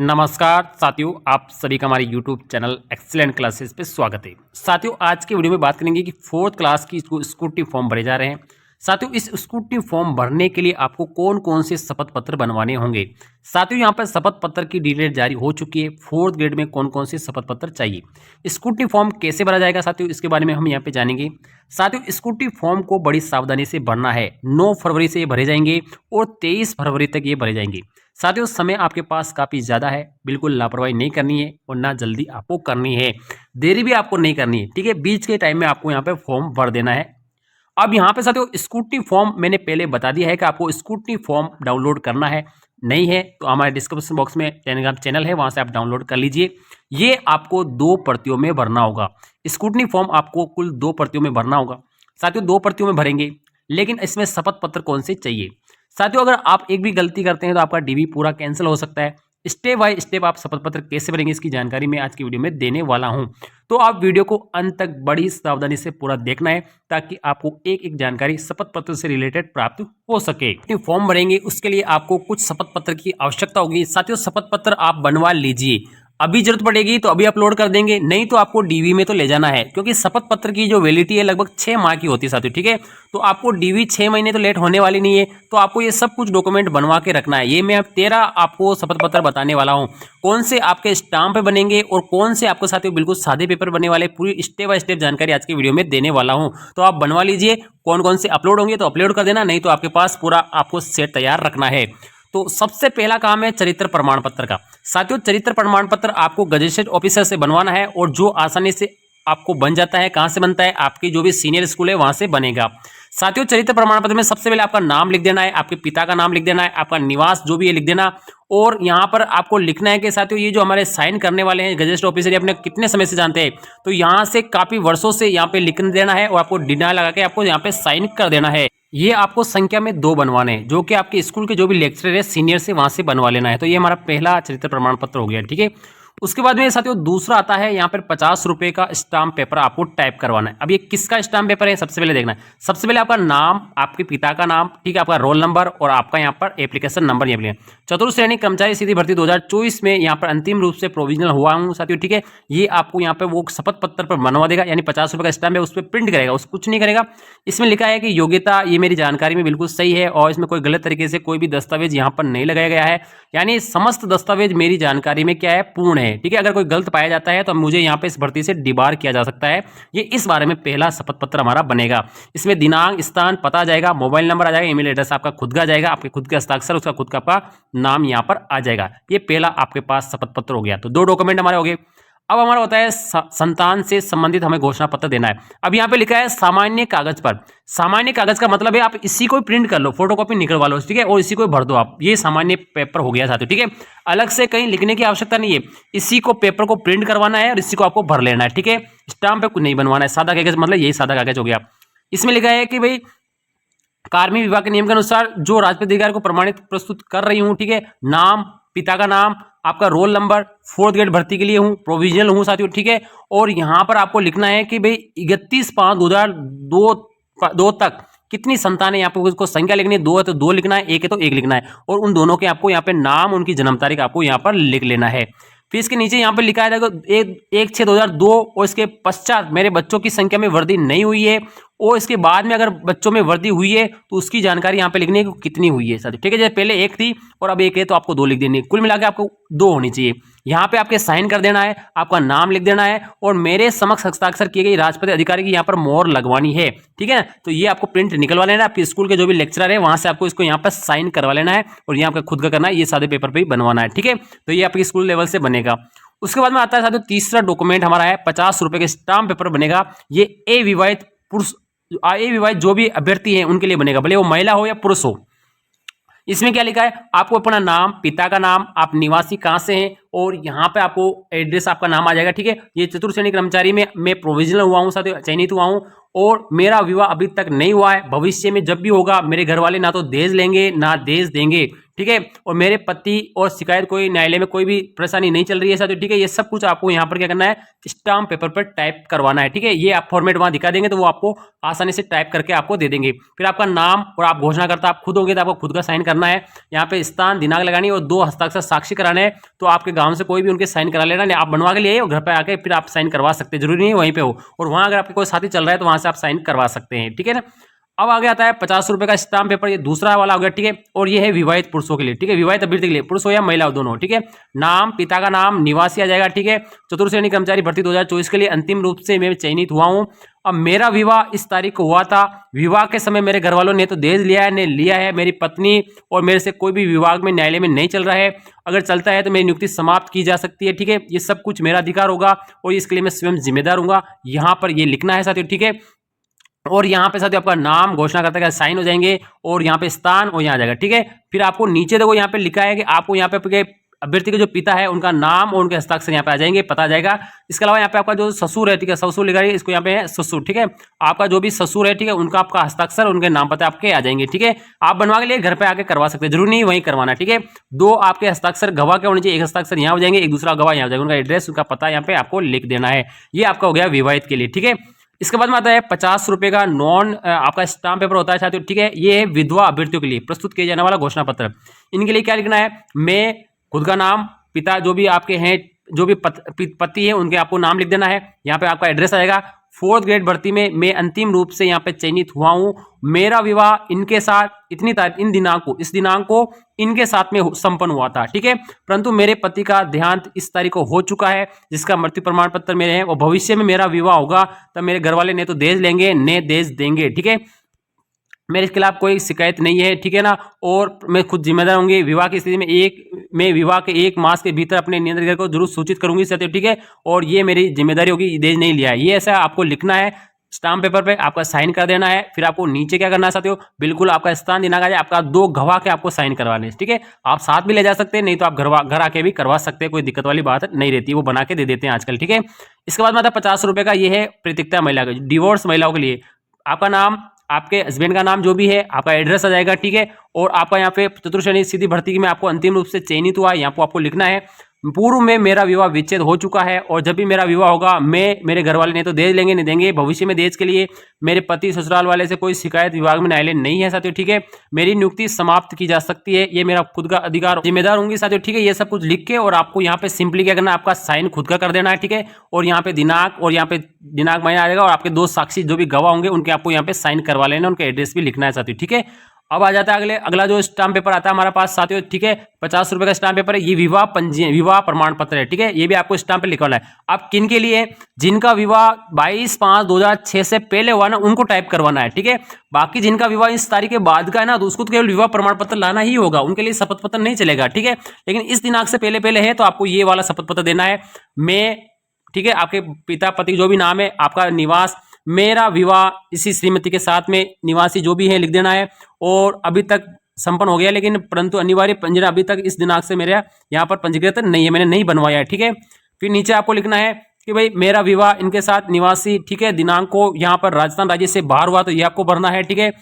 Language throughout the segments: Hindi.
नमस्कार साथियों, आप सभी का हमारे YouTube चैनल एक्सीलेंट क्लासेस पे स्वागत है। साथियों, आज की वीडियो में बात करेंगे कि फोर्थ क्लास की स्कूटी फॉर्म भरे जा रहे हैं। साथियों, इस स्कूटी फॉर्म भरने के लिए आपको कौन कौन से शपथ पत्र बनवाने होंगे। साथियों, यहाँ पर शपथ पत्र की डिटेल जारी हो चुकी है। फोर्थ ग्रेड में कौन कौन से शपथ पत्र चाहिए, स्कूटी फॉर्म कैसे भरा जाएगा, साथियों इसके बारे में हम यहाँ पे जानेंगे। साथियों, स्कूटी फॉर्म को बड़ी सावधानी से भरना है। 9 फरवरी से ये भरे जाएंगे और 23 फरवरी तक ये भरे जाएंगे। साथियों, समय आपके पास काफ़ी ज़्यादा है, बिल्कुल लापरवाही नहीं करनी है और ना जल्दी आपको करनी है, देरी भी आपको नहीं करनी है। ठीक है, बीच के टाइम में आपको यहाँ पे फॉर्म भर देना है। अब यहाँ पे साथियों स्कूटी फॉर्म मैंने पहले बता दिया है कि आपको स्कूटी फॉर्म डाउनलोड करना है। नहीं है तो हमारे डिस्क्रिप्शन बॉक्स में टेलीग्राम चैनल है, वहाँ से आप डाउनलोड कर लीजिए। ये आपको 2 प्रतियों में भरना होगा। स्कूटी फॉर्म आपको कुल 2 प्रतियों में भरना होगा। साथियों, 2 प्रतियों में भरेंगे, लेकिन इसमें शपथ पत्र कौन से चाहिए। साथियों, अगर आप एक भी गलती करते हैं तो आपका डीवी पूरा कैंसिल हो सकता है। स्टेप बाय स्टेप आप शपथ पत्र कैसे भरेंगे, इसकी जानकारी मैं आज की वीडियो में देने वाला हूं। तो आप वीडियो को अंत तक बड़ी सावधानी से पूरा देखना है, ताकि आपको एक एक जानकारी शपथ पत्र से रिलेटेड प्राप्त हो सके। फॉर्म भरेंगे उसके लिए आपको कुछ शपथ पत्र की आवश्यकता होगी। साथियों, शपथ पत्र आप बनवा लीजिए, अभी जरूरत पड़ेगी तो अभी अपलोड कर देंगे, नहीं तो आपको डीवी में तो ले जाना है, क्योंकि शपथ पत्र की जो वैलिडिटी है लगभग 6 माह की होती है साथियों। ठीक है, तो आपको डीवी 6 महीने तो लेट होने वाली नहीं है, तो आपको ये सब कुछ डॉक्यूमेंट बनवा के रखना है। ये मैं अब 13 आपको शपथ पत्र बताने वाला हूँ, कौन से आपके स्टाम्प पे बनेंगे और कौन से आपको साथियों बिल्कुल सादे पेपर बनने वाले, पूरी स्टेप बाय स्टेप जानकारी आज की वीडियो में देने वाला हूँ। तो आप बनवा लीजिए, कौन कौन से अपलोड होंगे तो अपलोड कर देना, नहीं तो आपके पास पूरा आपको सेट तैयार रखना है। तो सबसे पहला काम है चरित्र प्रमाण पत्र का। साथियों, चरित्र प्रमाण पत्र आपको गजेटेड ऑफिसर से बनवाना है, और जो आसानी से आपको बन जाता है। कहाँ से बनता है, आपकी जो भी सीनियर स्कूल है वहां से बनेगा। साथियों, चरित्र प्रमाण पत्र में सबसे पहले आपका नाम लिख देना है, आपके पिता का नाम लिख देना है, आपका निवास जो भी है लिख देना, और यहाँ पर आपको लिखना है कि साथियों ये जो हमारे साइन करने वाले हैं गजेटेड ऑफिसर, अपने कितने समय से जानते हैं, तो यहाँ से काफी वर्षों से यहाँ पे लिख देना है, और आपको डिना लगा के आपको यहाँ पे साइन कर देना है। ये आपको संख्या में 2 बनवाने हैं, जो कि आपके स्कूल के जो भी लेक्चरर है सीनियर से वहां से बनवा लेना है। तो ये हमारा पहला चरित्र प्रमाण पत्र हो गया। ठीक है, उसके बाद में साथियों दूसरा आता है, यहाँ पर 50 रुपए का स्टाम्प पेपर आपको टाइप करवाना है। अब ये किसका स्टाम्प पेपर है, सबसे पहले देखना है। सबसे पहले आपका नाम, आपके पिता का नाम, ठीक है, आपका रोल नंबर और आपका यहाँ पर एप्लीकेशन नंबर यहाँ पे। चतुर्थ श्रेणी कर्मचारी सीधी भर्ती 2024 में यहाँ पर अंतिम रूप से प्रोविजनल हुआ हूँ साथियों। ठीक है, ये आपको यहाँ पे वो शपथ पत्र पर बनवा देगा, यानी 50 रुपए का स्टाम्प है उस पर प्रिंट करेगा, उस कुछ नहीं करेगा। इसमें लिखा है कि योग्यता ये मेरी जानकारी में बिल्कुल सही है, और इसमें कोई गलत तरीके से कोई भी दस्तावेज यहाँ पर नहीं लगाया गया है, यानी समस्त दस्तावेज मेरी जानकारी में क्या है, पूर्ण है। ठीक है, अगर कोई गलत पाया जाता है तो मुझे यहाँ पे इस भर्ती से डिबार किया जा सकता है। ये इस बारे में पहला शपथ पत्र हमारा बनेगा। इसमें दिनांक, स्थान, पता आ जाएगा, मोबाइल नंबर आ जाएगा, ईमेल एड्रेस आपका खुद का जाएगा, आपके खुद के हस्ताक्षर, उसका खुद का आपका नाम यहाँ पर आ जाएगा। ये पहला आपके पास शपथ पत्र हो गया। तो 2 डॉक्यूमेंट हमारे हो गए। अब हमारा होता है संतान से संबंधित हमें घोषणा पत्र देना है। अब यहाँ पे लिखा है सामान्य कागज पर। सामान्य कागज का मतलब है आप इसी को प्रिंट कर लो, फोटोकॉपी निकलवा लो, ठीक है, और इसी को भर दो आप। ये सामान्य पेपर हो गया साथियों। ठीक है, अलग से कहीं लिखने की आवश्यकता नहीं है, इसी को पेपर को प्रिंट करवाना है और इसी को आपको भर लेना है। ठीक है, स्टाम्प पे कुछ नहीं बनवाना है, सादा कागज मतलब यही सादा कागज हो गया। इसमें लिखा है कि भाई कार्मिक विभाग के नियम के अनुसार जो राजपत्रित अधिकारी को प्रमाणित प्रस्तुत कर रही हूँ। ठीक है, नाम, पिता का नाम, आपका रोल नंबर, 4th ग्रेड भर्ती के लिए हूँ, प्रोविजनल हूँ साथियों। ठीक है, और यहाँ पर आपको लिखना है कि भाई 31/5/2002 तक कितनी संतान है। यहाँ पे उसको संख्या लिखनी है, 2 है तो 2 लिखना है, 1 है तो 1 लिखना है, और उन दोनों के आपको यहाँ पे नाम, उनकी जन्म तारीख आपको यहाँ पर लिख लेना है। फिर इसके नीचे यहाँ पर लिखा है 1/6/2002, और इसके पश्चात मेरे बच्चों की संख्या में वृद्धि नहीं हुई है, और इसके बाद में अगर बच्चों में वृद्धि हुई है तो उसकी जानकारी यहाँ पे लिखनी है कि कितनी हुई है साथियों। ठीक है, जैसे पहले 1 थी और अब 1 है तो आपको 2 लिख देनी है, कुल मिला के आपको 2 होनी चाहिए। यहाँ पे आपके साइन कर देना है, आपका नाम लिख देना है, और मेरे समक्ष हस्ताक्षर किए गए राजपत्रित अधिकारी की यहाँ पर मोहर लगवानी है। ठीक है, तो ये आपको प्रिंट निकलवा लेना है, आपके स्कूल के जो भी लेक्चरर है वहां से आपको इसको यहाँ पर साइन करवा लेना है, और यहाँ आपका खुद का करना है, ये सादे पेपर पर ही बनवाना है। ठीक है, तो ये आपके स्कूल लेवल से बनेगा। उसके बाद में आता है साथियों तीसरा डॉक्यूमेंट हमारा है 50 रुपए के स्टाम्प पेपर बनेगा। ये अविवाहित पुरुष, अविवाहित जो भी अभ्यर्थी हैं उनके लिए बनेगा, भले वो महिला हो या पुरुष हो। इसमें क्या लिखा है, आपको अपना नाम, पिता का नाम, आप निवासी कहाँ से हैं, और यहाँ पे आपको एड्रेस, आपका नाम आ जाएगा। ठीक है, ये चतुर्थ श्रेणी कर्मचारी में मैं प्रोविजनल हुआ हूँ साथियों, चयनित हुआ हूँ, और मेरा विवाह अभी तक नहीं हुआ है। भविष्य में जब भी होगा मेरे घर वाले ना तो दहेज लेंगे ना दहेज देंगे। ठीक है, और मेरे पति और शिकायत कोई न्यायालय में कोई भी परेशानी नहीं चल रही है साथियों, ठीक है। ये सब कुछ आपको यहाँ पर क्या करना है, स्टाम्प पेपर पर टाइप करवाना है, ठीक है। ये आप फॉर्मेट वहां दिखा देंगे तो वो आपको आसानी से टाइप करके आपको दे देंगे। फिर आपका नाम और आप घोषणाकर्ता आप खुद होंगे तो आपको खुद का साइन करना है। यहाँ पे स्थान दिनांक लगानी है और 2 हस्ताक्षर साक्षी कराने हैं, तो आपके गांव से कोई भी उनके साइन करा लेना, आप बनवा के लिए और घर पे आके फिर आप साइन करवा सकते हैं, जरूरी नहीं वहीं पे हो। और वहां अगर आपके कोई साथी चल रहा है तो वहां से आप साइन करवा सकते हैं, ठीक है ना। अब आगे आता है 50 रुपए का स्टाम्प पेपर, ये दूसरा वाला हो गया, ठीक है। और ये है विवाहित पुरुषों के लिए, ठीक है, विवाहित अभ्यर्थी के लिए, पुरुष हो या महिला हो दोनों, ठीक है। नाम, पिता का नाम, निवासी आ जाएगा, ठीक है। चतुर्थ श्रेणी कर्मचारी भर्ती 2024 के लिए अंतिम रूप से मैं चयनित हुआ हूं। अब मेरा विवाह इस तारीख को हुआ था, विवाह के समय मेरे घर वालों ने तो दहेज लिया है, मेरी पत्नी और मेरे से कोई भी विवाह में न्यायालय में नहीं चल रहा है, अगर चलता है तो मेरी नियुक्ति समाप्त की जा सकती है, ठीक है। ये सब कुछ मेरा अधिकार होगा और इसके लिए मैं स्वयं जिम्मेदार हूंगा, यहाँ पर ये लिखना है साथियों, ठीक है। और यहाँ पे साथियों आपका नाम घोषणाकर्ता का साइन हो जाएंगे और यहाँ पे स्थान और यहाँ आ जाएगा, ठीक है। फिर आपको नीचे देखो यहाँ पे लिखा है कि आपको यहाँ पे अभ्यर्थी के जो पिता है उनका नाम और उनके हस्ताक्षर यहाँ पे आ जाएंगे, पता आ जाएगा। इसके अलावा यहाँ पे आपका जो ससुर है, ठीक है, ससुर लिखा है, इसको यहाँ पे है ससुर, ठीक है। आपका जो भी ससुर है, ठीक है, उनका आपका हस्ताक्षर उनके नाम पता आपके आ जाएंगे, ठीक है। आप बनवा के लिए घर पे आके करवा सकते हैं, जरूरी नहीं वहीं करवाना, ठीक है। 2 आपके हस्ताक्षर गवाह के होने चाहिए, एक हस्ताक्षर यहाँ हो जाएंगे, एक दूसरा गवाह यहाँ हो जाएगा, उनका एड्रेस उनका पता यहाँ पे आपको लिख देना है। ये आपका हो गया विवाहित के लिए, ठीक है। इसके बाद में आता है 50 रुपए का नॉन आपका स्टाम्प पेपर होता है साथियों, ठीक है। ये है विधवा अभ्यर्थियों के लिए प्रस्तुत किया जाने वाला घोषणा पत्र। इनके लिए क्या लिखना है, मैं खुद का नाम, पिता जो भी आपके हैं, जो भी पति है उनके आपको नाम लिख देना है। यहाँ पे आपका एड्रेस आएगा। 4th ग्रेड भर्ती में मैं अंतिम रूप से यहाँ पे चयनित हुआ हूँ, मेरा विवाह इनके साथ इतनी तारीख इस दिनांक को इनके साथ में संपन्न हुआ था, ठीक है। परंतु मेरे पति का देहांत इस तारीख को हो चुका है, जिसका मृत्यु प्रमाण पत्र मेरे हैं, और भविष्य में मेरा विवाह होगा तब मेरे घर वाले ने तो दहेज लेंगे ने दहेज देंगे, ठीक है। मेरे खिलाफ कोई शिकायत नहीं है, ठीक है ना। और मैं खुद जिम्मेदार होंगी, विवाह की स्थिति में मैं विवाह के 1 मास के भीतर अपने नियंत्रण को जरूर सूचित करूंगी साथियों, ठीक है। और ये मेरी जिम्मेदारी होगी, दहेज नहीं लिया है, ये ऐसा आपको लिखना है स्टाम्प पेपर पे, आपका साइन कर देना है। फिर आपको नीचे क्या करना है साथियों, बिल्कुल आपका स्थान दिनांक आ जाए, आपका 2 गवाह के आपको साइन करवाने हैं, ठीक है। आप साथ भी ले जा सकते हैं, नहीं तो आप घर आके भी करवा सकते हैं, कोई दिक्कत वाली बात नहीं रहती, वो बना के दे देते हैं आजकल, ठीक है। इसके बाद मतलब 50 रुपए का ये है प्रतिक्रिया महिला का, डिवोर्स महिलाओं के लिए, आपका नाम, आपके हस्बैंड का नाम जो भी है, आपका एड्रेस आ जाएगा, ठीक है। और आपका यहाँ पे चतुर्थ श्रेणी सीधी भर्ती में आपको अंतिम रूप से चयनित हुआ, यहाँ पे आपको लिखना है पूर्व में मेरा विवाह विच्छेद हो चुका है और जब भी मेरा विवाह होगा मेरे घर वाले नहीं तो दहेज लेंगे नहीं देंगे, भविष्य में दहेज के लिए मेरे पति ससुराल वाले से कोई शिकायत विभाग में न्यायालय नहीं है साथियों, ठीक है। मेरी नियुक्ति समाप्त की जा सकती है, ये मेरा खुद का अधिकार, जिम्मेदार होंगी साथियों, ठीक है। ये सब कुछ लिख के और आपको यहाँ पे सिंपली क्या करना है, आपका साइन खुद का कर देना है, ठीक है। और यहाँ पे दिनांक और यहाँ पे दिनांक महीना आ जाएगा और आपके 2 साक्षी जो भी गवाह होंगे उनके आपको यहाँ पे साइन करवा लेना, उनका एड्रेस भी लिखना है साथियों, ठीक है। अब आ जाता है अगला जो स्टाम्प पेपर आता है हमारे पास साथियों, ठीक है, 50 रुपए का स्टाम्प पेपर है, ये विवाह प्रमाण पत्र है, ठीक है। ये भी आपको स्टाम्प पे लिखवाना है। अब किन के लिए, जिनका विवाह 22/5/2006 से पहले हुआ ना, उनको टाइप करवाना है, ठीक है। बाकी जिनका विवाह इस तारीख के बाद का है ना, तो उसको तो केवल विवाह प्रमाण पत्र लाना ही होगा, उनके लिए शपथ पत्र नहीं चलेगा, ठीक है। लेकिन इस दिनांक से पहले है तो आपको ये वाला शपथ पत्र देना है। मैं, ठीक है, आपके पिता पति जो भी नाम है, आपका निवास, मेरा विवाह इसी श्रीमती के साथ में, निवासी जो भी है लिख देना है। और अभी तक संपन्न हो गया, लेकिन परंतु अनिवार्य पंजीकरण अभी तक इस दिनांक से मेरा यहाँ पर पंजीकृत नहीं है, मैंने नहीं बनवाया है, ठीक है। फिर नीचे आपको लिखना है कि भाई मेरा विवाह इनके साथ, निवासी, ठीक है, दिनांक को यहाँ पर राजस्थान राज्य से बाहर हुआ तो ये आपको भरना है, ठीक है।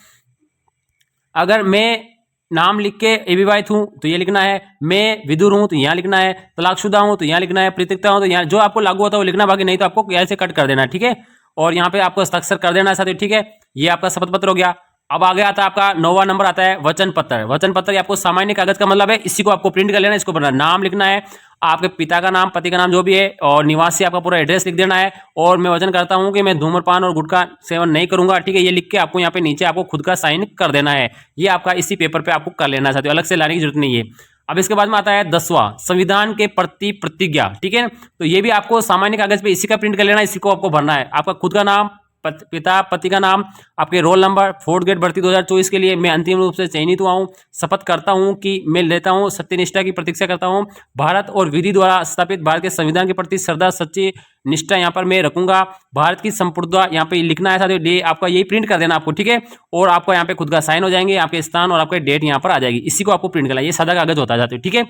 अगर मैं नाम लिख के अविवाहित हूं तो ये लिखना है, मैं विधुर हूं तो यहाँ लिखना है, तलाकशुदा हूं तो यहाँ लिखना है, पृथकता हूं तो यहाँ, जो आपको लागू होता है वो लिखना, बाकी नहीं तो आपको ऐसे कट कर देना, ठीक है। और यहाँ पे आपको हस्ताक्षर कर देना है साथियों, ठीक है। ये आपका शपथ पत्र हो गया। अब आगे आता है आपका 9वां नंबर आता है वचन पत्र। वचन पत्र आपको सामान्य कागज का मतलब है, इसी को आपको प्रिंट कर लेना है, इसको भरना, नाम लिखना है, आपके पिता का नाम, पति का नाम जो भी है, और निवासी आपका पूरा एड्रेस लिख देना है। और मैं वचन करता हूं कि मैं धूम्रपान और गुटखा सेवन नहीं करूंगा, ठीक है। ये लिख के आपको यहाँ पे नीचे आपको खुद का साइन कर देना है। ये आपका इसी पेपर पे आपको कर लेना है साथियों, अलग से लाने की जरूरत नहीं है। अब इसके बाद में आता है 10वां संविधान के प्रति प्रतिज्ञा, ठीक है। तो ये भी आपको सामान्य कागज पे इसी का प्रिंट कर लेना है, इसी को आपको भरना है। आपका खुद का नाम, पिता पति का नाम, आपके रोल नंबर, 4th ग्रेड भर्ती 2024 के लिए मैं अंतिम रूप से चयनित हुआ हूं, शपथ करता हूं कि मैं लेता हूं, सत्यनिष्ठा की प्रतीक्षा करता हूं, भारत और विधि द्वारा स्थापित भारत के संविधान के प्रति श्रद्धा सच्ची निष्ठा यहाँ पर मैं रखूंगा, भारत की संप्रभुता यहाँ पे लिखना है साथियों, डे आपका यही प्रिंट कर देना आपको, ठीक है। और आपको यहाँ पे खुद का साइन हो जाएंगे, आपके स्थान और आपके डेट यहाँ पर आ जाएगी, इसी को आपको प्रिंट करना है। ये सादा कागज होता है साथियों, ठीक है।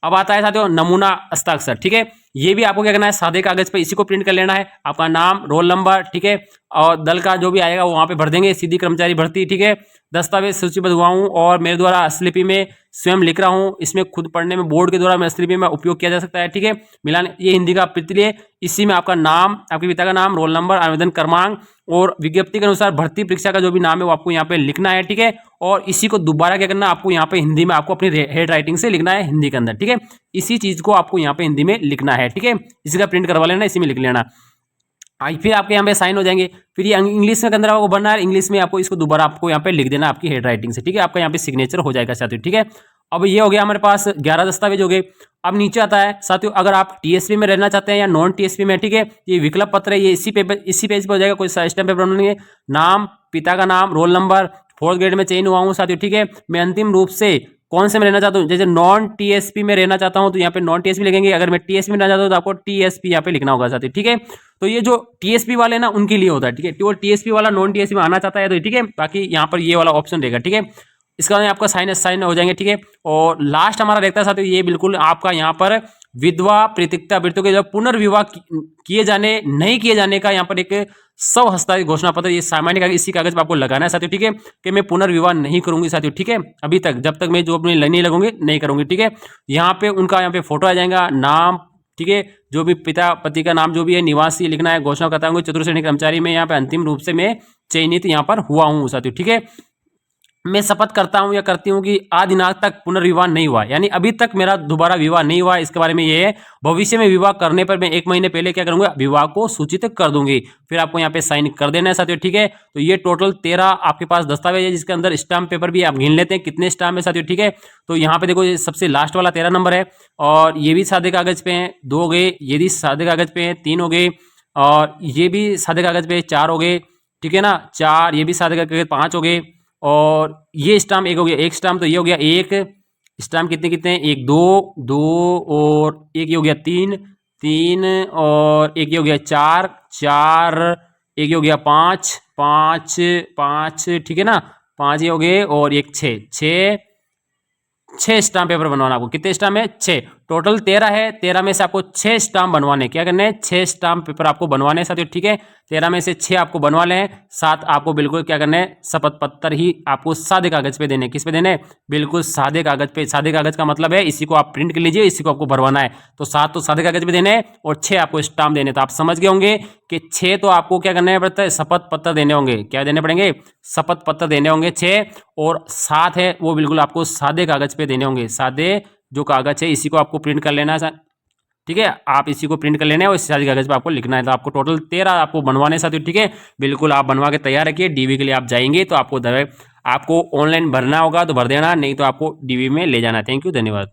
अब आता है साथियों नमूना हस्ताक्षर, ठीक है। ये भी आपको क्या करना है, सादे कागज पे इसी को प्रिंट कर लेना है, आपका नाम, रोल नंबर, ठीक है, और दल का जो भी आएगा वो वहां पे भर देंगे, सीधी कर्मचारी भर्ती, ठीक है। दस्तावेज सूचीबद्ध हुआ हूँ और मेरे द्वारा असलिपि में स्वयं लिख रहा हूँ, इसमें खुद पढ़ने में बोर्ड के द्वारा मैं असलिपि में उपयोग किया जा सकता है। ठीक है, मिलान ये हिंदी का प्रतिलेय, इसी में आपका नाम, आपके पिता का नाम, रोल नंबर, आवेदन क्रमांक और विज्ञप्ति के अनुसार भर्ती परीक्षा का जो भी नाम है वो आपको यहाँ पे लिखना है। ठीक है, और इसी को दोबारा क्या करना, आपको यहाँ पे हिंदी में आपको अपनी हेड राइटिंग से लिखना है हिंदी के अंदर। ठीक है, इसी चीज को आपको यहाँ पे हिंदी में लिखना है। ठीक है, इसी का प्रिंट करवा लेना, इसी में लिख लेना। फिर आपके यहाँ पे साइन हो जाएंगे। फिर ये इंग्लिश में के अंदर आपको बनना है, इंग्लिश में आपको इसको दोबारा आपको यहाँ पे लिख देना आपकी हेड राइटिंग से। ठीक है, आपका यहाँ पे सिग्नेचर हो जाएगा साथियों। ठीक है, अब ये हो गया हमारे पास 11 दस्तावेज हो गए। अब नीचे आता है साथियों, अगर आप टीएसपी में रहना चाहते हैं या नॉन टीएसपी में, ठीक है, ये विकल्प पत्र है, ये इसी पेज पे हो जाएगा, कोई स्टैम्प पेपर बनाएंगे। नाम, पिता का नाम, रोल नंबर, 4th ग्रेड में चयन हुआ हूँ साथियों। ठीक है, मैं अंतिम रूप से कौन से में रहना चाहता हूँ, जैसे नॉन टीएसपी में रहना चाहता हूँ तो यहाँ पे नॉन टीएसपी लिखेंगे, अगर मैं टीएसपी में रहना चाहता हूँ तो आपको टीएसपी यहाँ पे लिखना होगा साथियों। ठीक है, तो ये जो टीएसपी वाले ना उनके लिए होता है। ठीक है, तो टीएसपी वाला नॉन टीएसपी में आना चाहता है तो ठीक है, बाकी यहाँ पर ये वाला ऑप्शन रहेगा। ठीक है, इसका आपका साइन हो जाएंगे। ठीक है, और लास्ट हमारा रहता है साथियों, ये बिल्कुल आपका यहाँ पर विधवा प्रतिक्ता मृत्यु के जब पुनर्विवाह किए जाने नहीं किए जाने का यहाँ पर एक सौ हस्ताक्षरित घोषणा पत्र, ये सामान्य कागज, इसी कागज पर आपको लगाना है साथियों। ठीक है, कि मैं पुनर्विवाह नहीं करूंगी साथियों। ठीक है, अभी तक जब तक मैं जॉब में नहीं लगूंगी नहीं करूंगी। ठीक है, यहाँ पे उनका यहाँ पे फोटो आ जाएगा, नाम, ठीक है, जो भी पिता पति का नाम जो भी है, निवासी लिखना है, घोषणा करता हूँ चतुर्थ श्रेणी कर्मचारी में यहाँ पे अंतिम रूप से मैं चयनित यहाँ पर हुआ हूँ साथियों। ठीक है, मैं शपथ करता हूं या करती हूं कि आदि दिनांक तक पुनर्विवाह नहीं हुआ, यानी अभी तक मेरा दोबारा विवाह नहीं हुआ। इसके बारे में ये है, भविष्य में विवाह करने पर मैं 1 महीने पहले क्या करूंगा, विवाह को सूचित कर दूंगी। फिर आपको यहाँ पे साइन कर देना है साथियों। ठीक है, तो ये टोटल 13 आपके पास दस्तावेज है, जिसके अंदर स्टाम्प पेपर भी आप गिन लेते हैं कितने स्टाम्प है साथियों। ठीक है, तो यहाँ पे देखो, ये सबसे लास्ट वाला 13 नंबर है, और ये भी सादे कागज पे है 2 हो गए, ये भी सादे कागज पे है 3 हो गए, और ये भी सादे कागज पे 4 हो गए। ठीक है ना, 4, ये भी सादे कागज 5 हो गए, और ये स्टाम्प 1 हो गया, 1 स्टाम्प, तो ये हो गया 1 स्टाम्प। कितने कितने, 1 2 2 और 1 ये हो गया 3 3 और 1 ये हो गया 4 4, 1 ये हो गया 5 5 5, ठीक है ना, 5 ये हो गए, और 1 6 6 स्टाम्प पेपर बनवाना। आपको कितने स्टाम्प है, 6, टोटल 13 है। 13 में से आपको 6 स्टाम्प बनवाने, क्या करने हैं, 6 स्टाम्प पेपर आपको बनवाने साथियों। ठीक है, 13 में से 6 आपको बनवा लें, 7 आपको बिल्कुल क्या करना है, शपथ पत्र ही आपको सादे कागज पे देने। किस पे देने, बिल्कुल सादे कागज पे। सादे कागज का मतलब है इसी को आप प्रिंट कर लीजिए, इसी को आपको भरवाना है। तो 7 तो सादे कागज पे देने और 6 आपको स्टाम्प देने। तो आप समझ गए होंगे कि 6 तो आपको क्या करना पड़ता है, शपथ पत्र देने होंगे। क्या देने पड़ेंगे, शपथ पत्र देने होंगे 6, और 7 है वो बिल्कुल आपको सादे कागज पे देने होंगे। सादे जो कागज है इसी को आपको प्रिंट कर लेना है। ठीक है, आप इसी को प्रिंट कर लेना है और इस सादे कागज पे आपको लिखना है। तो आपको टोटल 13 आपको बनवाने साथियों। ठीक है, बिल्कुल आप बनवा के तैयार रखिए। डीवी के लिए आप जाएंगे तो आपको ऑनलाइन भरना होगा तो भर देना, नहीं तो आपको डीवी में ले जाना। थैंक यू, धन्यवाद।